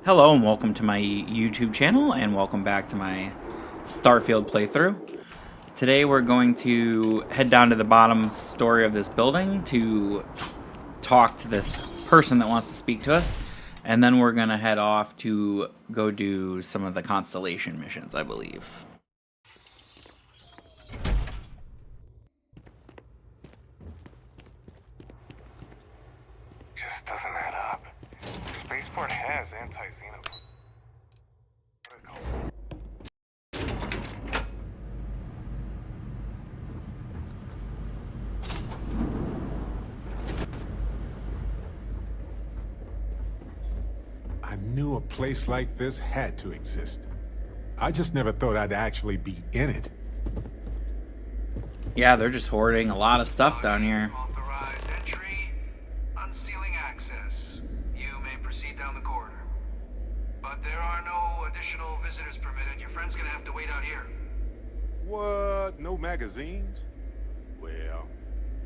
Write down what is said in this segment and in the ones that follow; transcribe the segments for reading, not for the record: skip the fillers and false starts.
Hello and welcome to my YouTube channel and welcome back to my Starfield playthrough. Today we're going to head down to the bottom story of this building to talk to this person that wants to speak to us, and then we're going to head off to go do some of the constellation missions, I believe. Just doesn't add up. Spaceport has anti-xenophobe. I knew a place like this had to exist. I just never thought I'd actually be in it. Yeah, they're just hoarding a lot of stuff down here. Authorized entry, unsealing access. You may proceed down the corridor. But there are no additional visitors permitted. Your friend's gonna have to wait out here. What? No magazines? Well,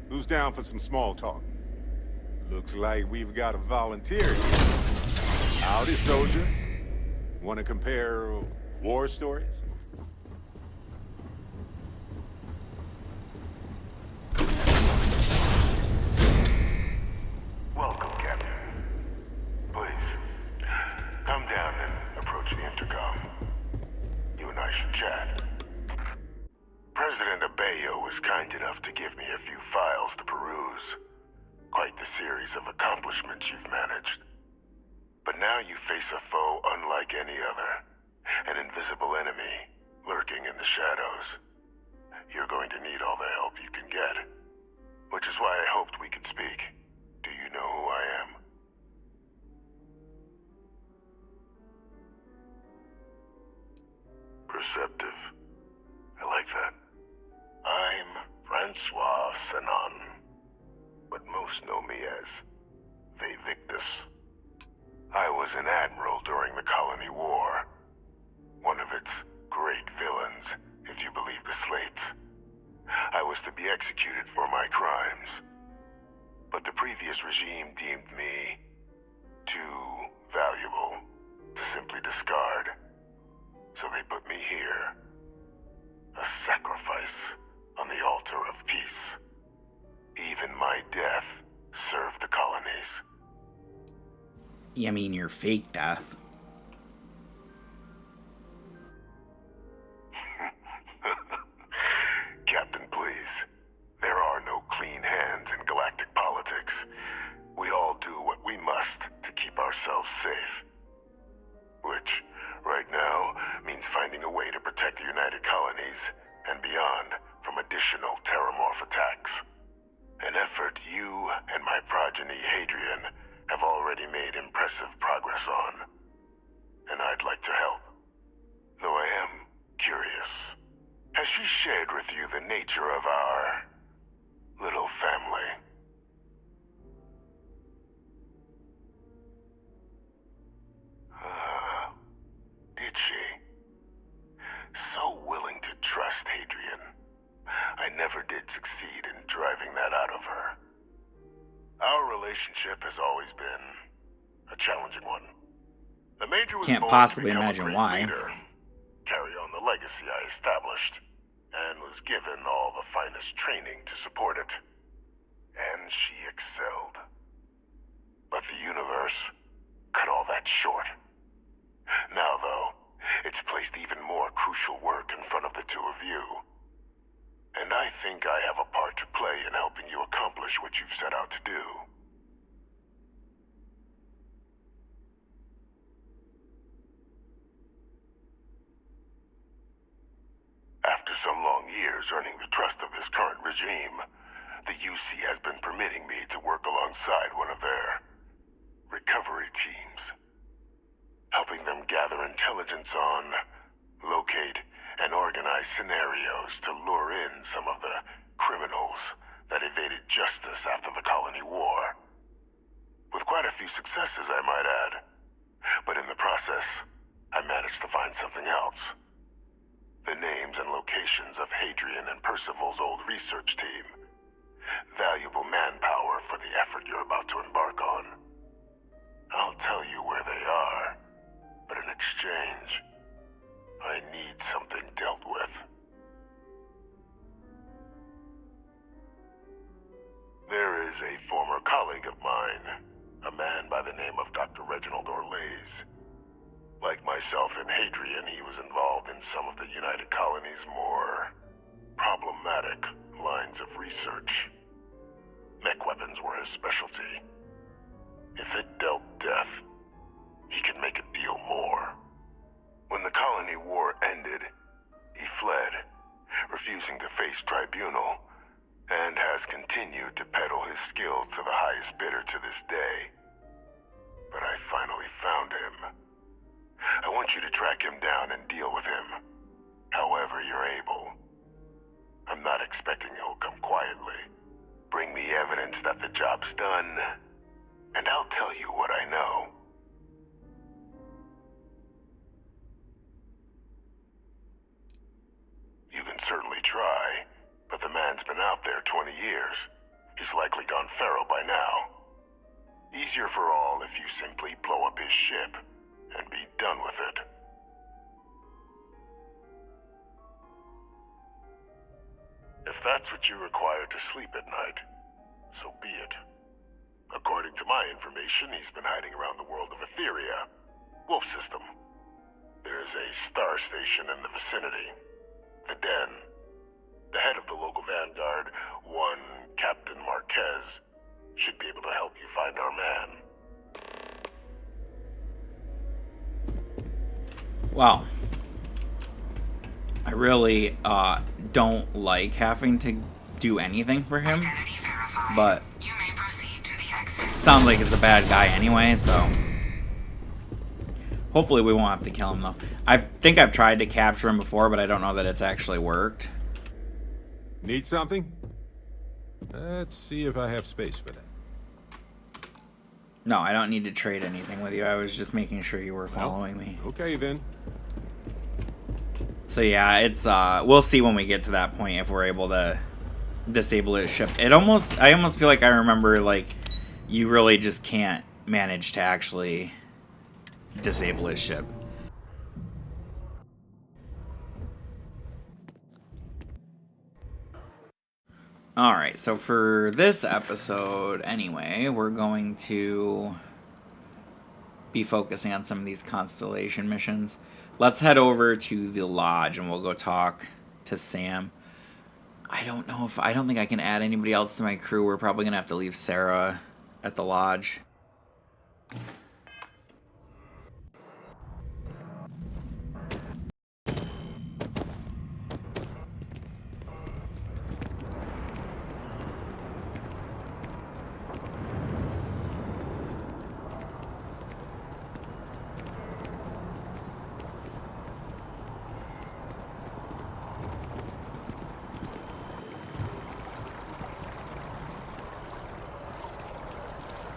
who's down for some small talk? Looks like we've got a volunteer here. Howdy, soldier. Want to compare war stories? Welcome, Captain. Please, come down and approach the intercom. You and I should chat. President Abne was kind enough to give me a few files to peruse. Quite the series of accomplishments you've managed. But now you face a foe unlike any other. An invisible enemy, lurking in the shadows. You're going to need all the help you can get. Which is why I hoped we could speak. Do you know who I am? Perceptive. I like that. I'm Francois Sanon, but most know me as Victus. I was an admiral during the Colony War. One of its great villains, if you believe the slates. I was to be executed for my crimes. But the previous regime deemed me too valuable to simply discard. So they put me here. A sacrifice on the altar of peace. Even my death served the colonies. You mean your fake death? Captain, please. There are no clean hands in galactic politics. We all do what we must to keep ourselves safe. Which, right now, means finding a way to protect the United Colonies and beyond from additional terramorph attacks. An effort you and my progeny Hadrian have already made impressive progress on. And I'd like to help. Though I am curious. Has she shared with you the nature of our little family? Did she? So willing to trust Hadrian. I never did succeed in driving that out of her. Our relationship has always been a challenging one. The Major was Can't born possibly to become imagine a great why. leader, carry on the legacy I established, and was given all the finest training to support it. And she excelled. But the universe cut all that short. Now, though, it's placed even more crucial work in front of the two of you. And I think I have a part to play in helping you accomplish what you've set out to do. After some long years earning the trust of this current regime, the UC has been permitting me to work alongside one of their recovery teams. Helping them gather intelligence on, locate, and organize scenarios to lure in some of the criminals that evaded justice after the Colony War. With quite a few successes, I might add. But in the process, I managed to find something else. The names and locations of Hadrian and Percival's old research team. Valuable manpower for the effort you're about to embark on. I'll tell you where they are, exchange. I need something dealt with. There is a former colleague of mine, a man by the name of Dr. Reginald Orlaise. Like myself and Hadrian, he was involved in some of the United Colony's more problematic lines of research. Mech weapons were his specialty. If it dealt death, he could make a deal more. When the colony war ended, he fled, refusing to face tribunal, and has continued to peddle his skills to the highest bidder to this day. But I finally found him. I want you to track him down and deal with him, however you're able. I'm not expecting he'll come quietly. Bring me evidence that the job's done, and I'll tell you what I know. You can certainly try, but the man's been out there 20 years. He's likely gone feral by now. Easier for all if you simply blow up his ship and be done with it. If that's what you require to sleep at night, so be it. According to my information, he's been hiding around the world of Etheria, Wolf System. There's a star station in the vicinity, the Den. The head of the local vanguard, one Captain Marquez, should be able to help you find our man. Wow. I really don't like having to do anything for him, but sounds like he's a bad guy anyway, so hopefully we won't have to kill him though. I think I've tried to capture him before, but I don't know that it's actually worked. Need something? Let's see if I have space for that. No, I don't need to trade anything with you. I was just making sure you were following me. Okay then. So yeah, it's we'll see when we get to that point if we're able to disable his ship. I almost feel like I remember like you really just can't manage to actually disable his ship. Alright, so for this episode anyway, we're going to be focusing on some of these constellation missions. Let's head over to the lodge and we'll go talk to Sam. I don't think I can add anybody else to my crew. We're probably gonna have to leave Sarah at the lodge.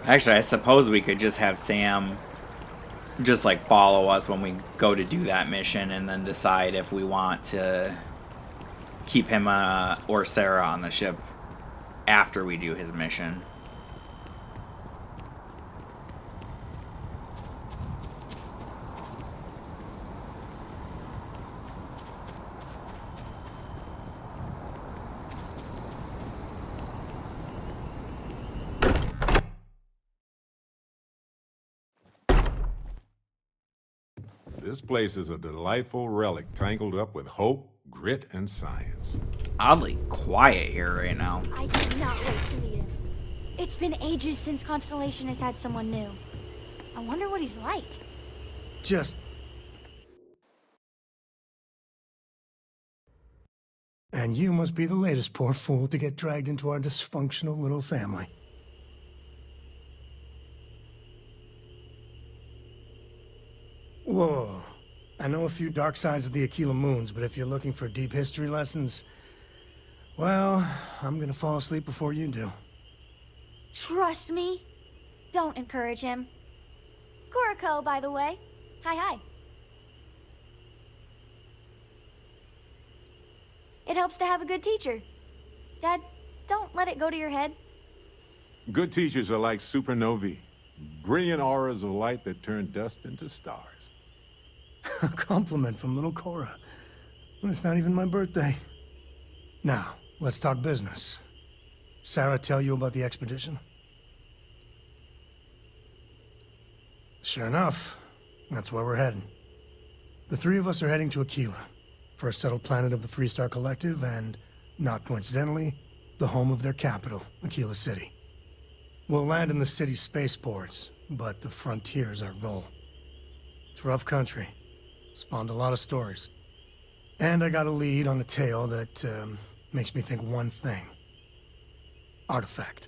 Actually, I suppose we could just have Sam just like follow us when we go to do that mission and then decide if we want to keep him or Sarah on the ship after we do his mission. This place is a delightful relic tangled up with hope, grit, and science. Oddly quiet here right now. I cannot wait to meet him. It's been ages since Constellation has had someone new. I wonder what he's like. And you must be the latest poor fool to get dragged into our dysfunctional little family. Whoa. I know a few dark sides of the Aquila Moons, but if you're looking for deep history lessons, well, I'm gonna fall asleep before you do. Trust me. Don't encourage him. Kuriko, by the way. Hi. It helps to have a good teacher. Dad, don't let it go to your head. Good teachers are like supernovae, brilliant auras of light that turn dust into stars. A compliment from little Cora. When it's not even my birthday. Now, let's talk business. Sarah tell you about the expedition? Sure enough, that's where we're heading. The three of us are heading to Aquila, for a settled planet of the Freestar Collective and, not coincidentally, the home of their capital, Aquila City. We'll land in the city's spaceports, but the frontier's our goal. It's rough country. Spawned a lot of stories. And I got a lead on a tale that makes me think one thing. Artifact.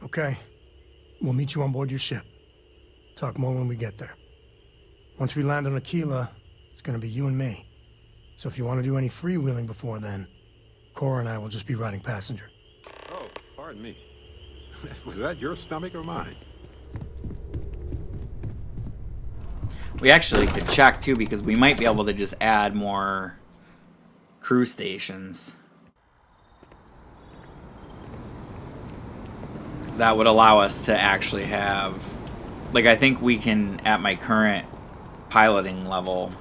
Okay. We'll meet you on board your ship. Talk more when we get there. Once we land on Aquila, it's gonna be you and me. So if you want to do any freewheeling before then, Cora and I will just be riding passenger. Oh, pardon me. Was that your stomach or mine? We actually could check too, because we might be able to just add more crew stations. That would allow us to actually have, like, I think we can, at my current piloting level,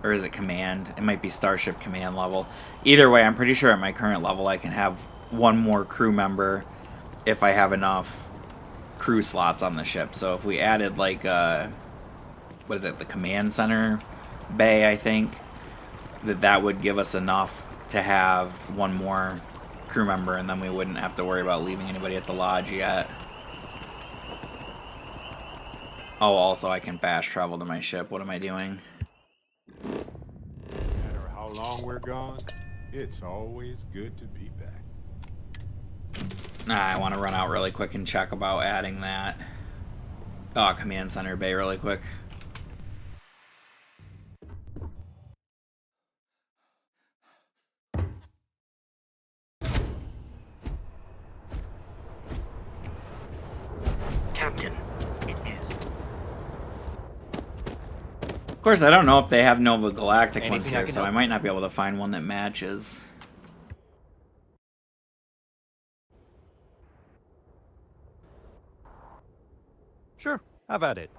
or is it command? It might be Starship command level. Either way, I'm pretty sure at my current level I can have one more crew member if I have enough crew slots on the ship. So if we added, like, what is it, the command center bay, I think, that would give us enough to have one more crew member, and then we wouldn't have to worry about leaving anybody at the lodge yet. Oh, also I can fast travel to my ship. What am I doing? No matter how long we're gone, it's always good to be back. Nah, I want to run out really quick and check about adding that. Oh, command center bay really quick. Captain, it is. Of course, I don't know if they have Nova Galactic ones Anything I here, can so I help? might not be able to find one that matches. Sure, have at it.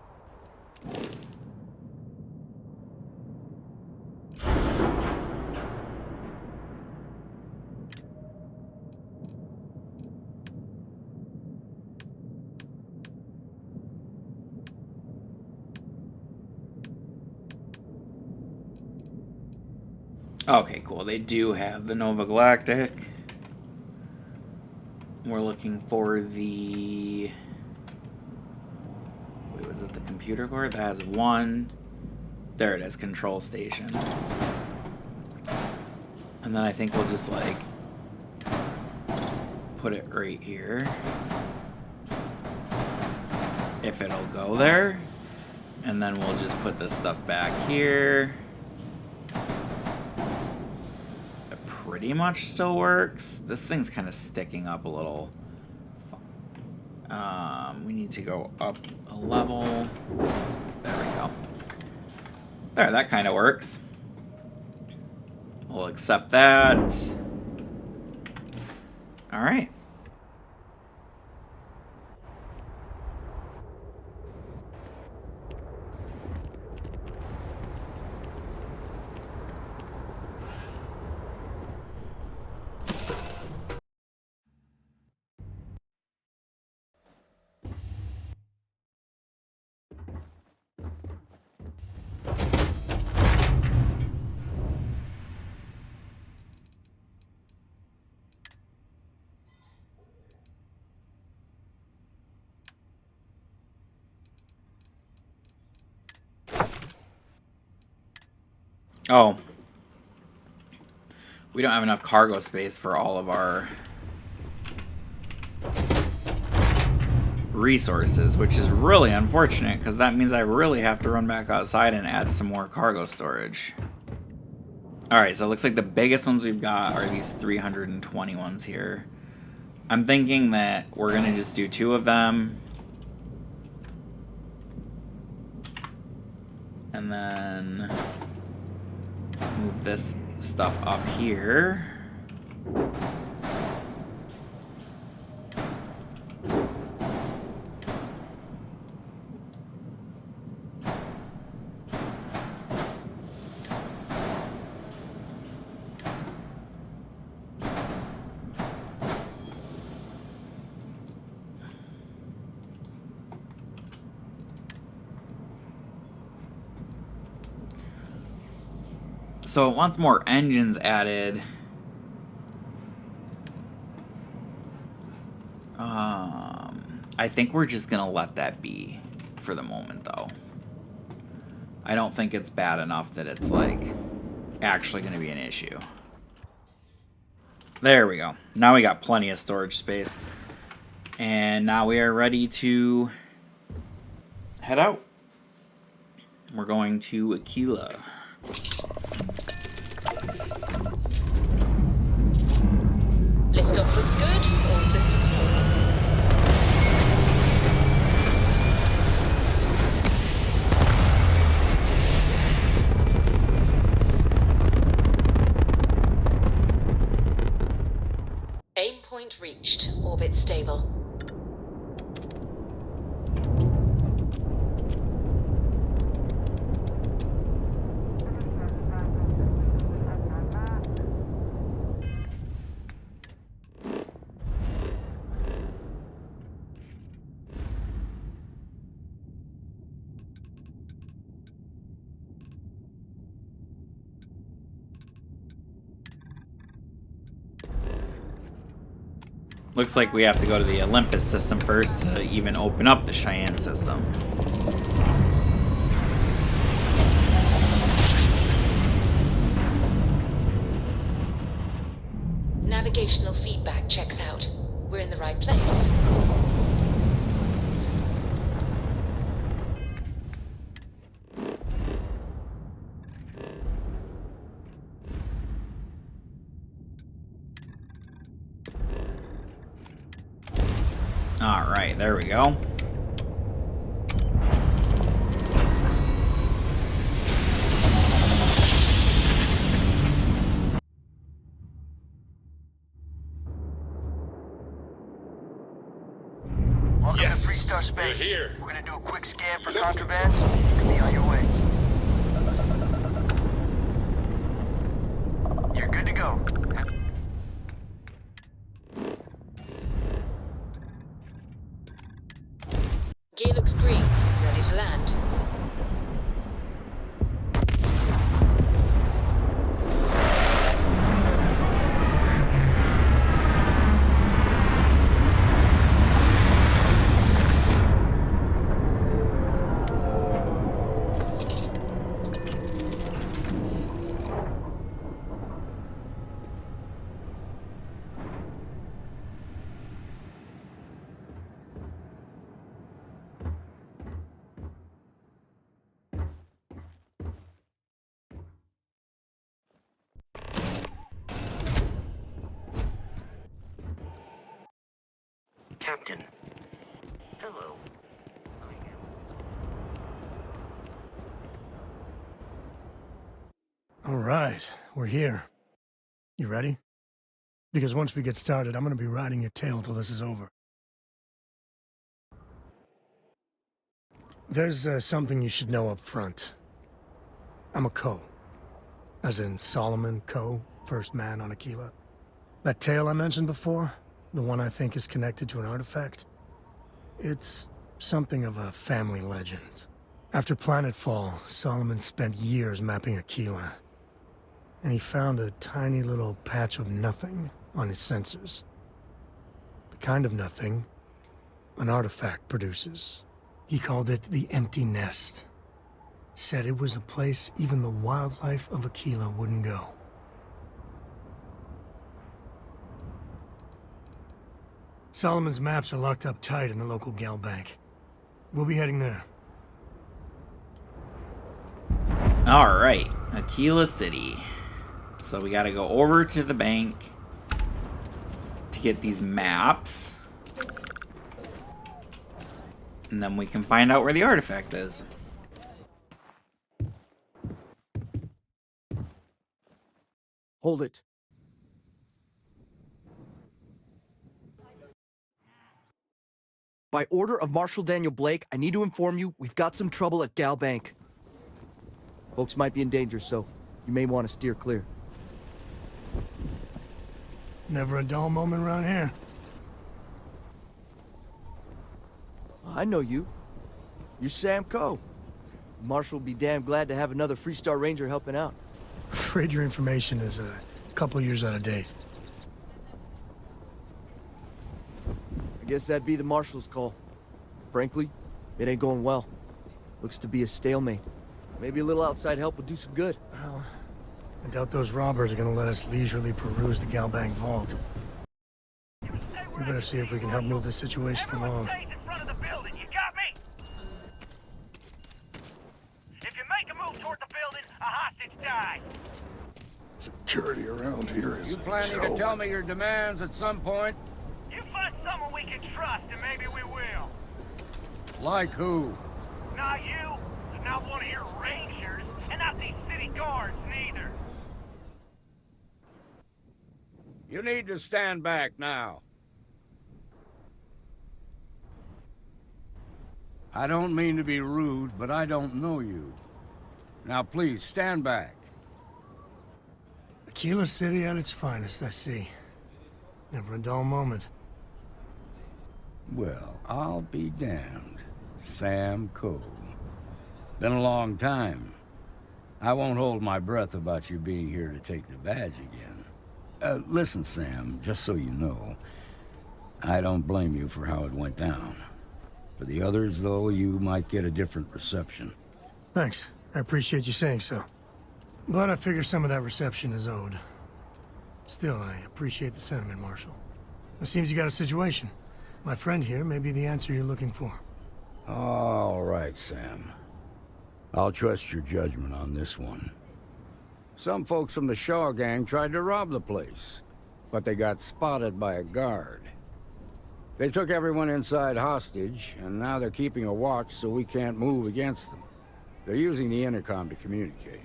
Okay, cool. They do have the Nova Galactic. We're looking for the... Wait, was it the computer core? That has one. There it is, control station. And then I think we'll just, like, put it right here. If it'll go there. And then we'll just put this stuff back here. Pretty much still works. This thing's kind of sticking up a little. We need to go up a level. There we go. There, that kind of works. We'll accept that. All right. Oh. We don't have enough cargo space for all of our resources, which is really unfortunate, because that means I really have to run back outside and add some more cargo storage. Alright, so it looks like the biggest ones we've got are these 320 ones here. I'm thinking that we're going to just do 2 of them. And then move this stuff up here. So it wants more engines added. I think we're just gonna let that be for the moment, though. I don't think it's bad enough that it's, like, actually gonna be an issue. There we go. Now we got plenty of storage space. And now we are ready to head out. We're going to Aquila. Liftoff looks good. All systems normal. Aim point reached. Orbit stable. Looks like we have to go to the Olympus system first to even open up the Cheyenne system. Navigational feedback checks out. We're in the right place. Alright, there we go. Welcome to Yes, 3-star space. we're here. We're gonna do a quick scan for contraband. You can be on your way. You're good to go. Gear looks green. Ready to land. Captain. Hello. All right, we're here. You ready? Because once we get started, I'm gonna be riding your tail till this is over. There's something you should know up front. I'm a Co. As in Solomon Co., first man on Aquila. That tale I mentioned before, the one I think is connected to an artifact, it's something of a family legend. After Planetfall, Solomon spent years mapping Aquila, and he found a tiny little patch of nothing on his sensors. The kind of nothing an artifact produces. He called it the Empty Nest. Said it was a place even the wildlife of Aquila wouldn't go. Solomon's maps are locked up tight in the local gal bank. We'll be heading there. Alright, Aquila City. So we gotta go over to the bank to get these maps. And then we can find out where the artifact is. Hold it. By order of Marshal Daniel Blake, I need to inform you we've got some trouble at Gal Bank. Folks might be in danger, so you may want to steer clear. Never a dull moment around here. I know you. You're Sam Coe. Marshal will be damn glad to have another Freestar Ranger helping out. Afraid your information is a couple years out of date. I guess that'd be the marshal's call. Frankly, it ain't going well. Looks to be a stalemate. Maybe a little outside help would do some good. Well, I doubt those robbers are gonna let us leisurely peruse the Galbank vault. We better see if we can help move this situation along. Stays in front of the building, you got me? If you make a move toward the building, a hostage dies. Security around here is You planning to tell me your demands at some point? You find someone we can trust, and maybe we will. Like who? Not you, not one of your rangers, and not these city guards, neither. You need to stand back now. I don't mean to be rude, but I don't know you. Now please, stand back. Aquila City at its finest, I see. Never a dull moment. Well, I'll be damned. Sam Cole. Been a long time. I won't hold my breath about you being here to take the badge again. Listen, Sam, just so you know, I don't blame you for how it went down. For the others, though, you might get a different reception. Thanks. I appreciate you saying so. But I figure some of that reception is owed. Still, I appreciate the sentiment, Marshal. It seems you got a situation. My friend here may be the answer you're looking for. All right, Sam. I'll trust your judgment on this one. Some folks from the Shaw gang tried to rob the place, but they got spotted by a guard. They took everyone inside hostage, and now they're keeping a watch so we can't move against them. They're using the intercom to communicate.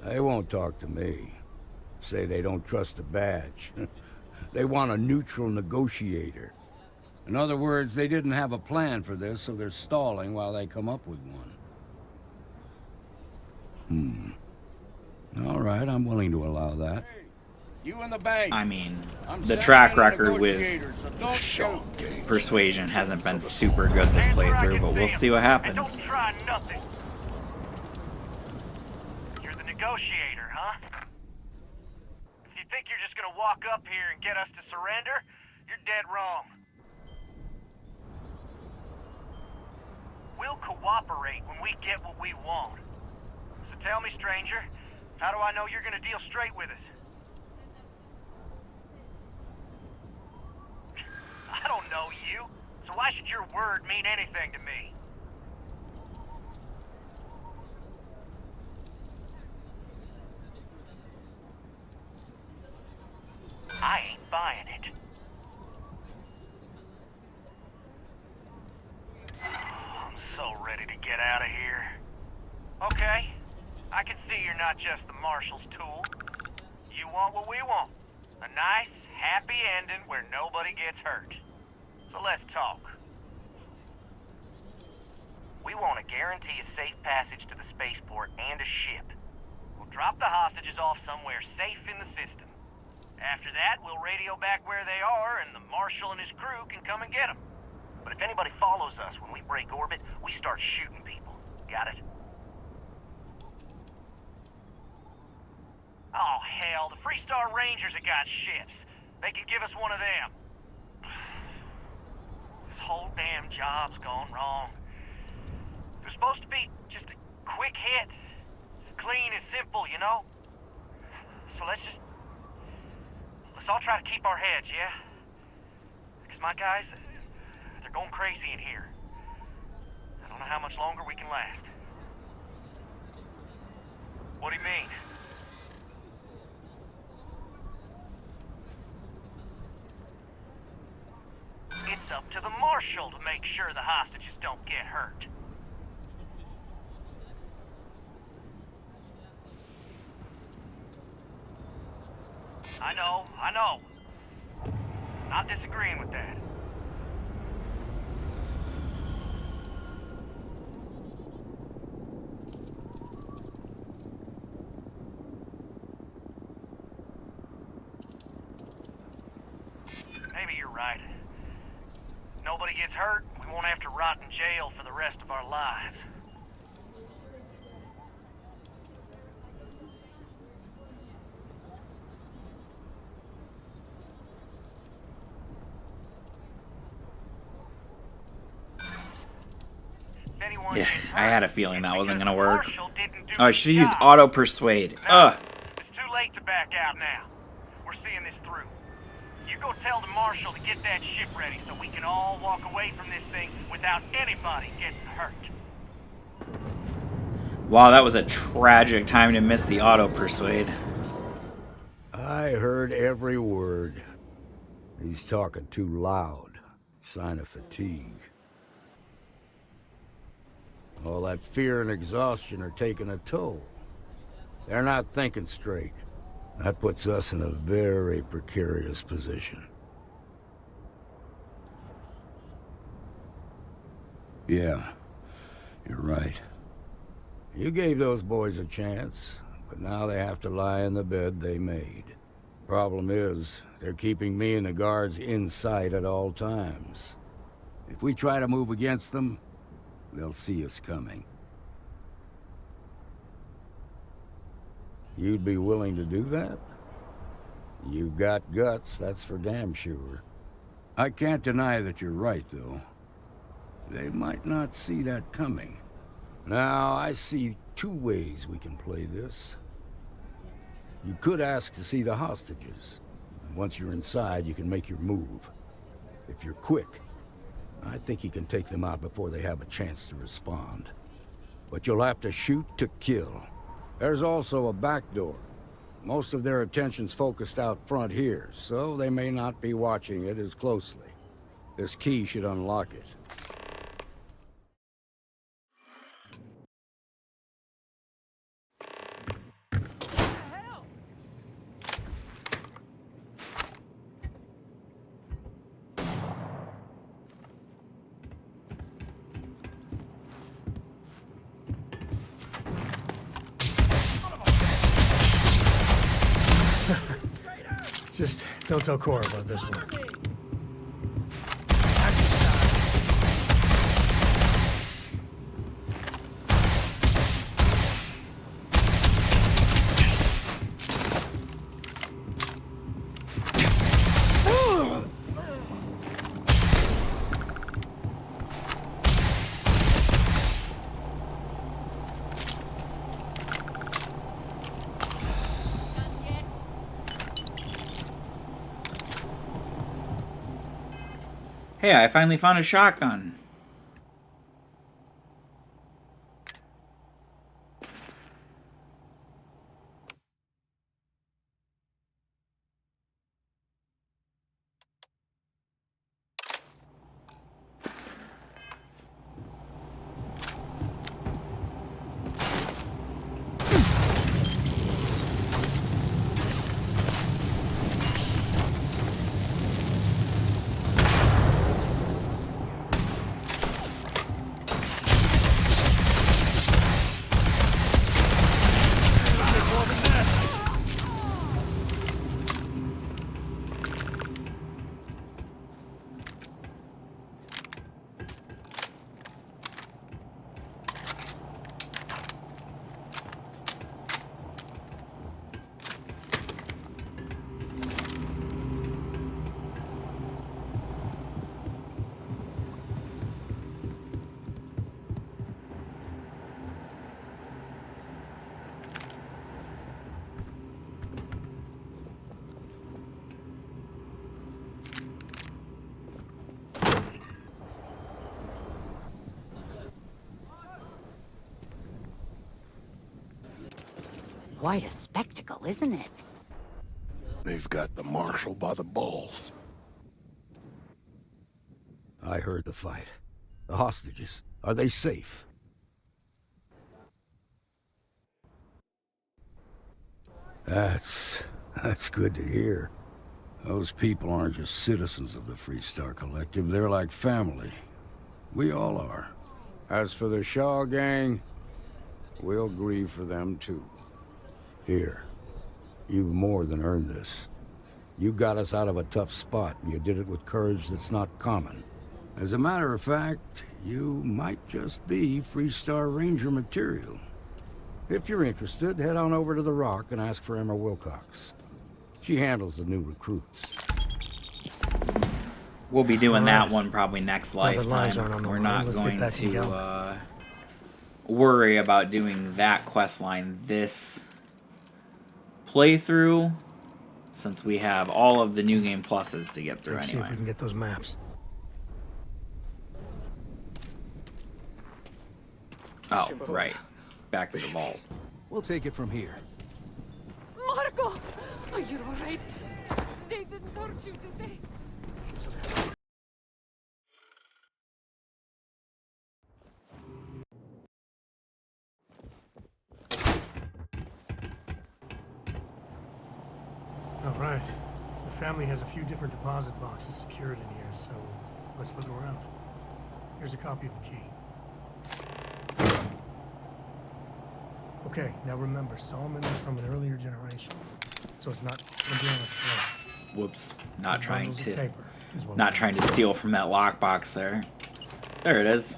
They won't talk to me. Say they don't trust the badge. They want a neutral negotiator. In other words, they didn't have a plan for this, so they're stalling while they come up with one. All right, I'm willing to allow that. You in the bank. I mean, the track record with persuasion hasn't been super good this playthrough, but we'll see what happens. Don't try nothing. You're the negotiator, huh? If you think you're just gonna walk up here and get us to surrender, you're dead wrong. We'll cooperate when we get what we want. So tell me, stranger, how do I know you're gonna deal straight with us? I don't know you, so why should your word mean anything to me? I ain't buying it. I'm so ready to get out of here. Okay, I can see you're not just the Marshal's tool. You want what we want. A nice, happy ending where nobody gets hurt. So let's talk. We want to guarantee a safe passage to the spaceport and a ship. We'll drop the hostages off somewhere safe in the system. After that, we'll radio back where they are, and the Marshal and his crew can come and get them. But if anybody follows us when we break orbit, we start shooting people. Got it? Oh, hell, the Freestar Rangers have got ships. They can give us one of them. This whole damn job's gone wrong. It was supposed to be just a quick hit. Clean and simple, you know? So let's all try to keep our heads, yeah? Because my guys, they're going crazy in here. I don't know how much longer we can last. What do you mean? It's up to the Marshal to make sure the hostages don't get hurt. I know. Not disagreeing with that. Maybe you're right. Nobody gets hurt, we won't have to rot in jail for the rest of our lives. Yeah, I had a feeling that wasn't gonna work. Oh, I should have used auto persuade. Ugh. It's too late to back out now. We're seeing this through. You go tell the marshal to get that ship ready so we can all walk away from this thing without anybody getting hurt. Wow, that was a tragic time to miss the auto persuade. I heard every word. He's talking too loud. Sign of fatigue. All that fear and exhaustion are taking a toll. They're not thinking straight. That puts us in a very precarious position. Yeah, you're right. You gave those boys a chance, but now they have to lie in the bed they made. Problem is, they're keeping me and the guards in sight at all times. If we try to move against them, they'll see us coming. You'd be willing to do that? You've got guts, that's for damn sure. I can't deny that you're right, though. They might not see that coming. Now, I see two ways we can play this. You could ask to see the hostages. Once you're inside, you can make your move. If you're quick, I think you can take them out before they have a chance to respond. But you'll have to shoot to kill. There's also a back door. Most of their attention's focused out front here, so they may not be watching it as closely. This key should unlock it. Just don't tell Cora about this one. Hey, I finally found a shotgun. Quite a spectacle, isn't it? They've got the marshal by the balls. I heard the fight. The hostages, are they safe? That's good to hear. Those people aren't just citizens of the Freestar Collective, they're like family. We all are. As for the Shaw gang, we'll grieve for them too. Here, you've more than earned this. You got us out of a tough spot, and you did it with courage that's not common. As a matter of fact, you might just be Freestar Ranger material. If you're interested, head on over to the Rock and ask for Emma Wilcox. She handles the new recruits. We'll be doing that one probably next lives aren't lifetime. on the We're line. not Let's get going back to to worry about doing that quest line this playthrough, since we have all of the new game pluses to get through Let's see if anyway. we can get those maps. Oh, right. Back to the vault. We'll take it from here. Marco! Are you alright? They didn't hurt you, did they? All right. The family has a few different deposit boxes secured in here, so let's look around. Here's a copy of the key. Okay, now remember, Solomon is from an earlier generation, so it's not going to be on a slate. Whoops. Not The trying bundles of to paper is what not we trying to steal from that lockbox there. There it is.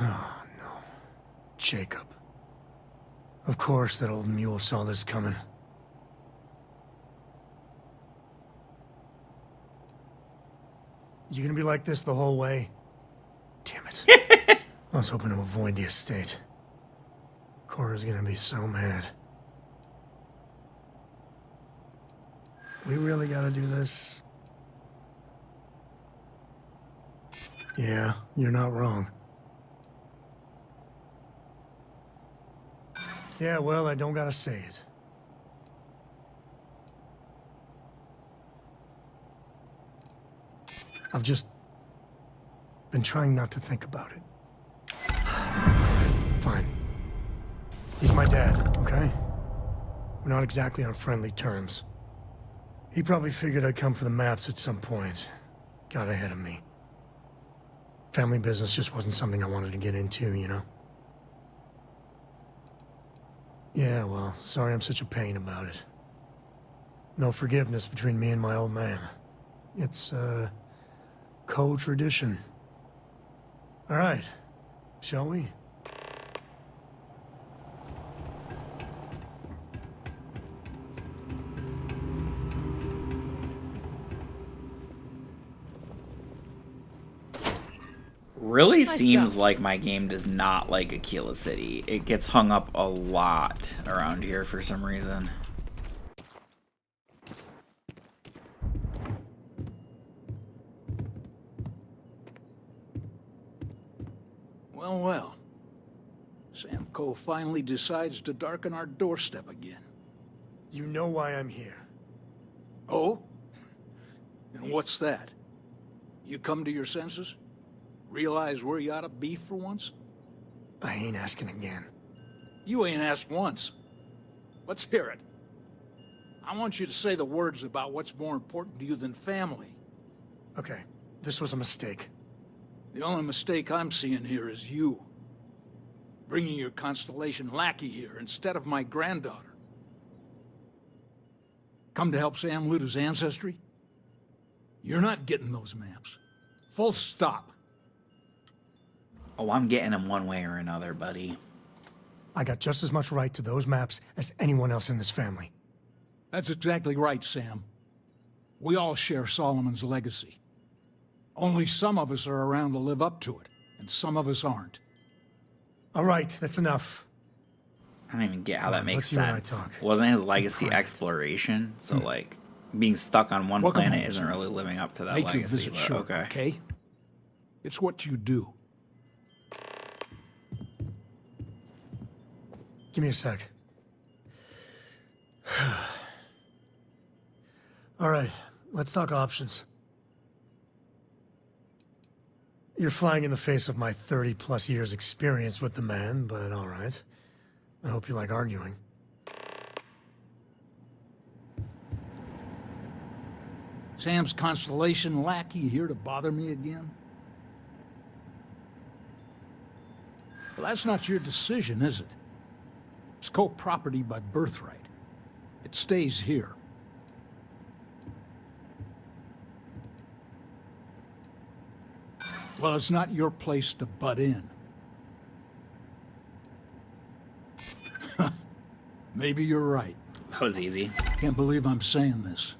Oh, no. Jacob. Of course that old mule saw this coming. You gonna be like this the whole way? Damn it. I was hoping to avoid the estate. Cora's gonna be so mad. We really gotta do this? Yeah, you're not wrong. Yeah, well, I don't gotta say it. I've just been trying not to think about it. Fine. He's my dad, okay? We're not exactly on friendly terms. He probably figured I'd come for the maps at some point. Got ahead of me. Family business just wasn't something I wanted to get into, you know? Yeah, well, sorry I'm such a pain about it. No forgiveness between me and my old man. It's, co-tradition. All right, shall we? Really seems like my game does not like Aquila City. It gets hung up a lot around here for some reason. Well, well. Sam Coe finally decides to darken our doorstep again. You know why I'm here. Oh? And what's that? You come to your senses? Realize where you ought to be for once? I ain't asking again. You ain't asked once. Let's hear it. I want you to say the words about what's more important to you than family. Okay, this was a mistake. The only mistake I'm seeing here is you. Bringing your Constellation lackey here instead of my granddaughter. Come to help Sam loot his ancestry? You're not getting those maps. Full stop. Oh, I'm getting them one way or another, buddy. I got just as much right to those maps as anyone else in this family. That's exactly right, Sam. We all share Solomon's legacy. Only some of us are around to live up to it, and some of us aren't. All right, that's enough. I don't even get how that makes let's you and I sense. talk. Wasn't his legacy exploration? So, like, being stuck on one Welcome planet home, isn't Sam. really living up to that Make your legacy. visit But short, okay. okay? It's what you do. Give me a sec. All right, let's talk options. You're flying in the face of my 30-plus years experience with the man, but all right. I hope you like arguing. Sam's Constellation lackey here to bother me again? Well, that's not your decision, is it? It's co-property by birthright. It stays here. Well, it's not your place to butt in. Maybe you're right. That was easy. Can't believe I'm saying this.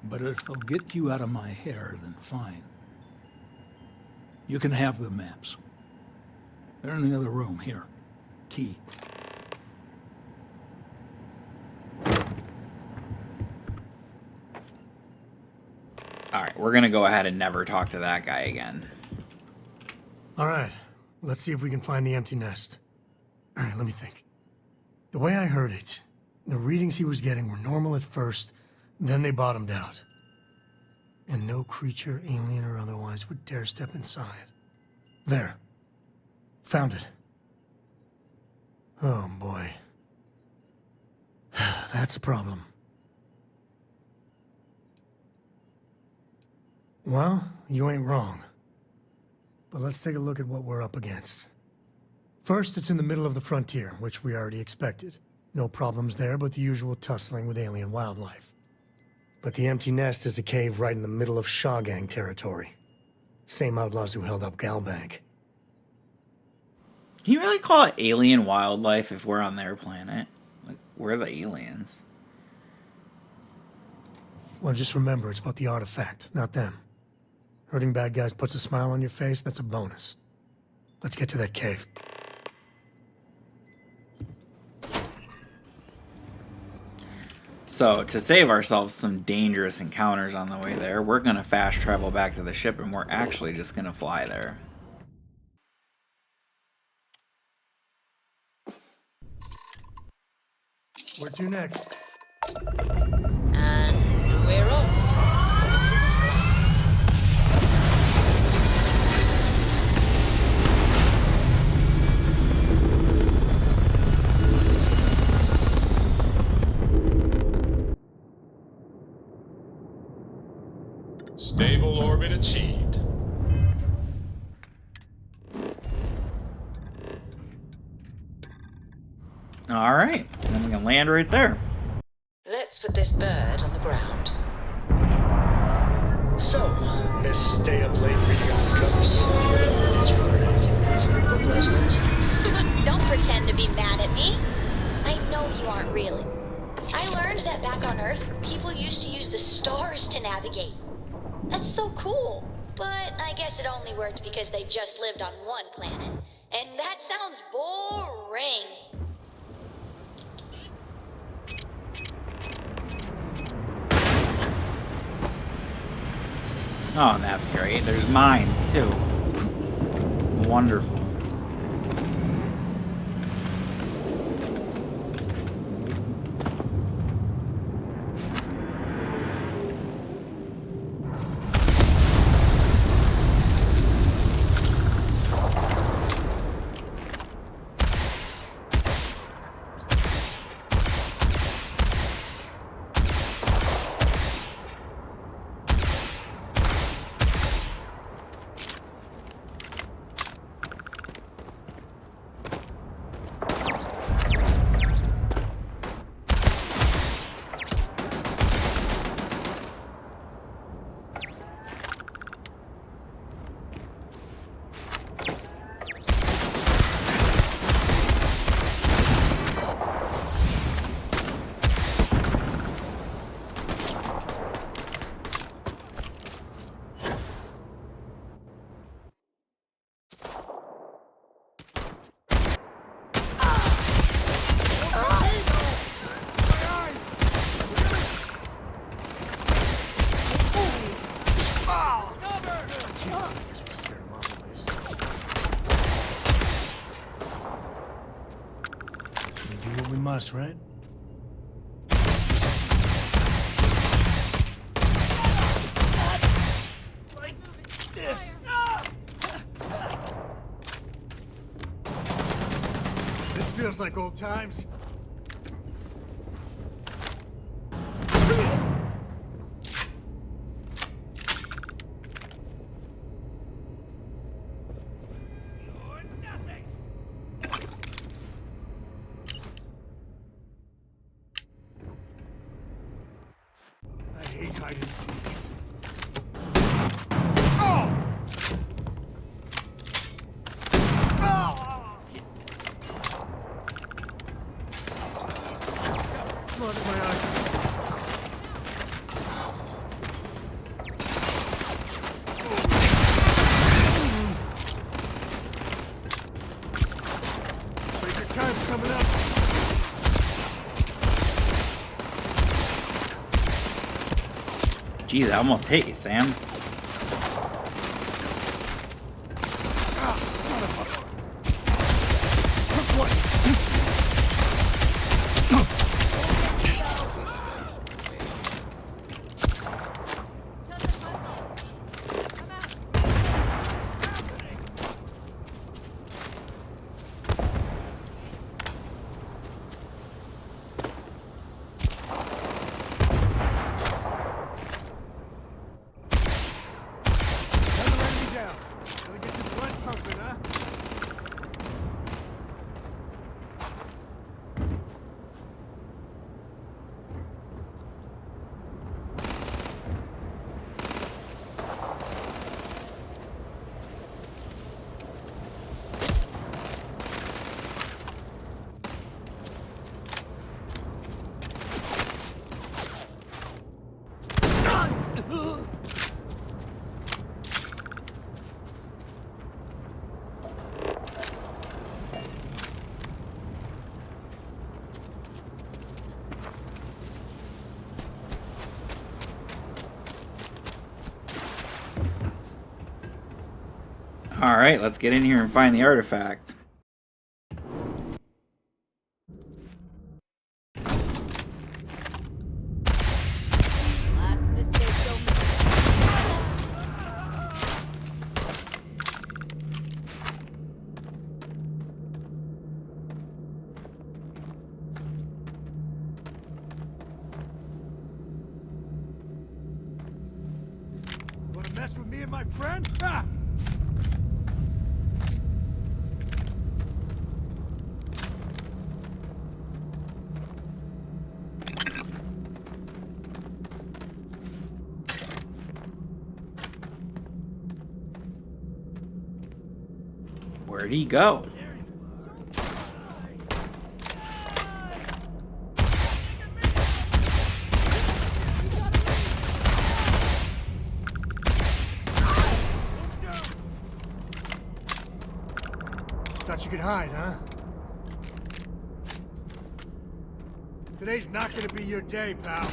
But if it'll get you out of my hair, then fine. You can have the maps. They're in the other room, here. Key. Alright, we're gonna go ahead and never talk to that guy again. Alright, let's see if we can find the empty nest. Alright, let me think. The way I heard it, the readings he was getting were normal at first, then they bottomed out. And no creature, alien or otherwise, would dare step inside. There. Found it. Oh boy. That's a problem. Well, you ain't wrong. But let's take a look at what we're up against. First, it's in the middle of the frontier, which we already expected. No problems there, but the usual tussling with alien wildlife. But the empty nest is a cave right in the middle of Shaw Gang territory. Same outlaws who held up Galbank. Can you really call it alien wildlife if we're on their planet? Like, we're the aliens. Well, just remember, it's about the artifact, not them. Hurting bad guys puts a smile on your face, that's a bonus. Let's get to that cave. So, to save ourselves some dangerous encounters on the way there, we're going to fast travel back to the ship, and we're actually just going to fly there. Where to next? And we're off. Smooth as glass. Stable orbit achieved. Alright, then we can land right there. Let's put this bird on the ground. So, Miss Stay Up Late reading on the covers. Did you learn anything from your book last night? Don't pretend to be mad at me. I know you aren't really. I learned that back on Earth, people used to use the stars to navigate. That's so cool. But I guess it only worked because they just lived on one planet. And that sounds boring. Oh, that's great. There's mines, too. Wonderful. Must, right? This feels like old times. I hate hide and seek. Blood in my eyes. Break your time's coming up. Jeez, I almost hit you, Sam. Alright, let's get in here and find the artifact. Last mistake don't Wanna mess with me and my friend? Ha! Where'd he go? Thought you could hide, huh? Today's not gonna be your day, pal.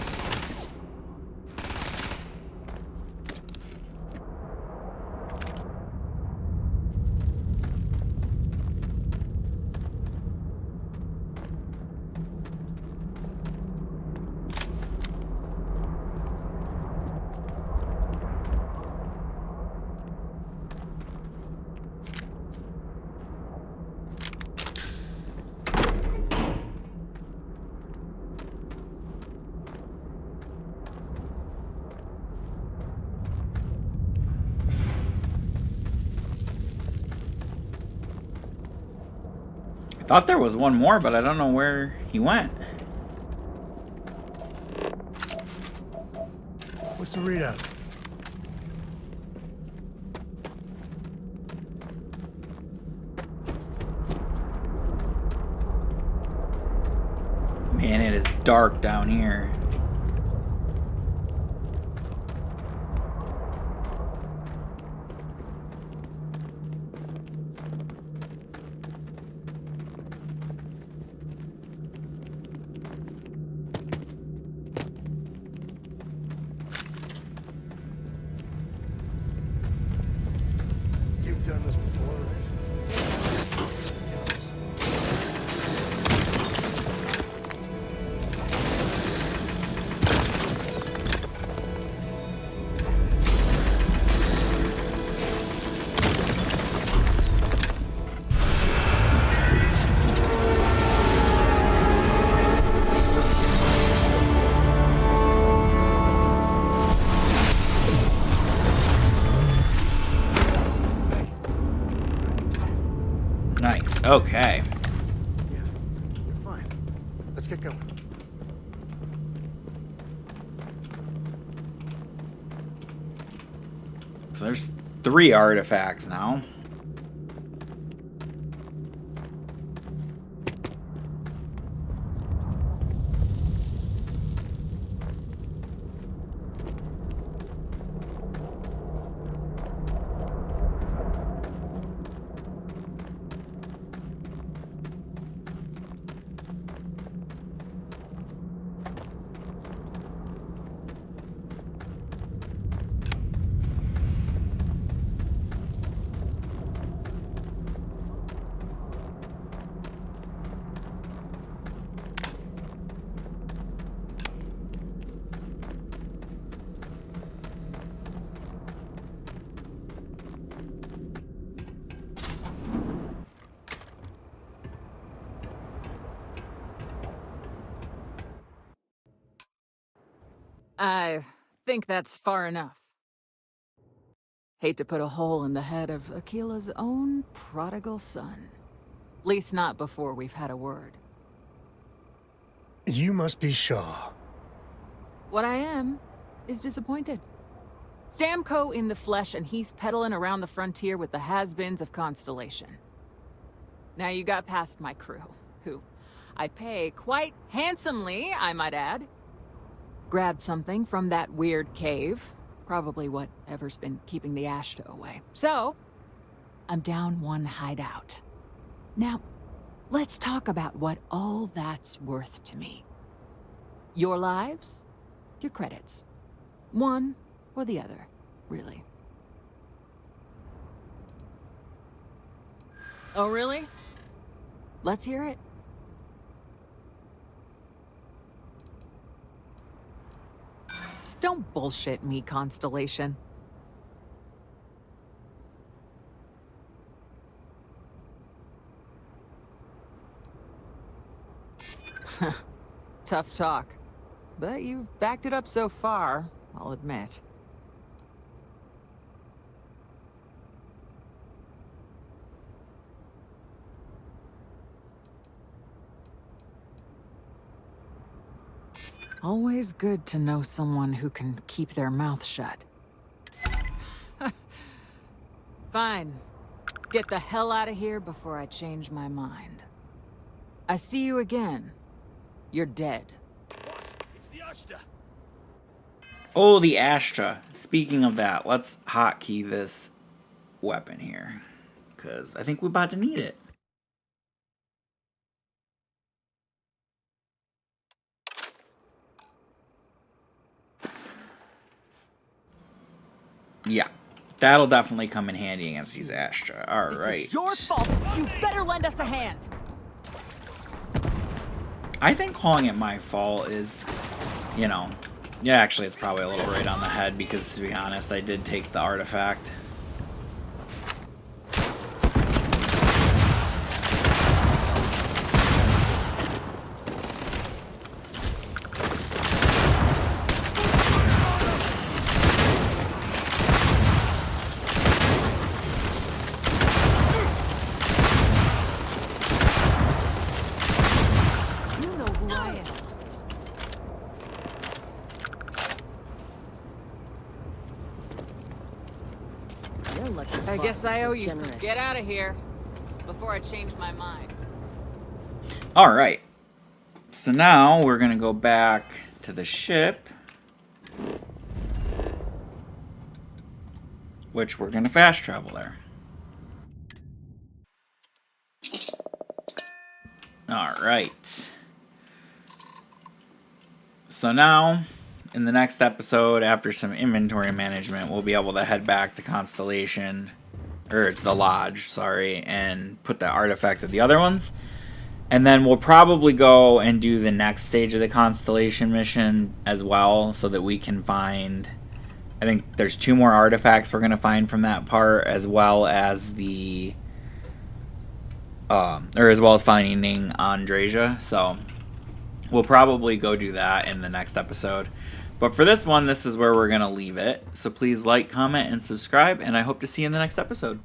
I thought there was one more, but I don't know where he went. What's the readout? Man, it is dark down here. You've done this before, right? Nice. Okay. Yeah, you're fine. Let's get going. So there's 3 artifacts now. I think that's far enough. Hate to put a hole in the head of Akila's own prodigal son. At least not before we've had a word. You must be Shaw. What I am is disappointed. Samco in the flesh, and he's peddling around the frontier with the has-beens of Constellation. Now you got past my crew, who I pay quite handsomely, I might add. Grabbed something from that weird cave. Probably whatever's been keeping the Ashta away. So, I'm down one hideout. Now, let's talk about what all that's worth to me. Your lives, your credits. One or the other, really. Oh, really? Let's hear it. Don't bullshit me, Constellation. Tough talk. But you've backed it up so far, I'll admit. Always good to know someone who can keep their mouth shut. Fine. Get the hell out of here before I change my mind. I see you again. You're dead. Oh, the Astra. Speaking of that, let's hotkey this weapon here, because I think we're about to need it. Yeah, that'll definitely come in handy against these Astra. All right. This is your fault. You better lend us a hand. I think calling it my fault is, you know, yeah, actually it's probably a little right on the head, because to be honest, I did take the artifact. I guess I owe you some. Get out of here before I change my mind. All right. So now we're going to go back to the ship, which we're going to fast travel there. All right. So now, in the next episode, after some inventory management, we'll be able to head back to Constellation, or the Lodge, sorry, and put the artifact of the other ones. And then we'll probably go and do the next stage of the Constellation mission as well, so that we can find, I think there's 2 more artifacts we're going to find from that part, as well as the, as well as finding Andrasia. So we'll probably go do that in the next episode. But for this one, this is where we're going to leave it. So please like, comment, and subscribe, and I hope to see you in the next episode.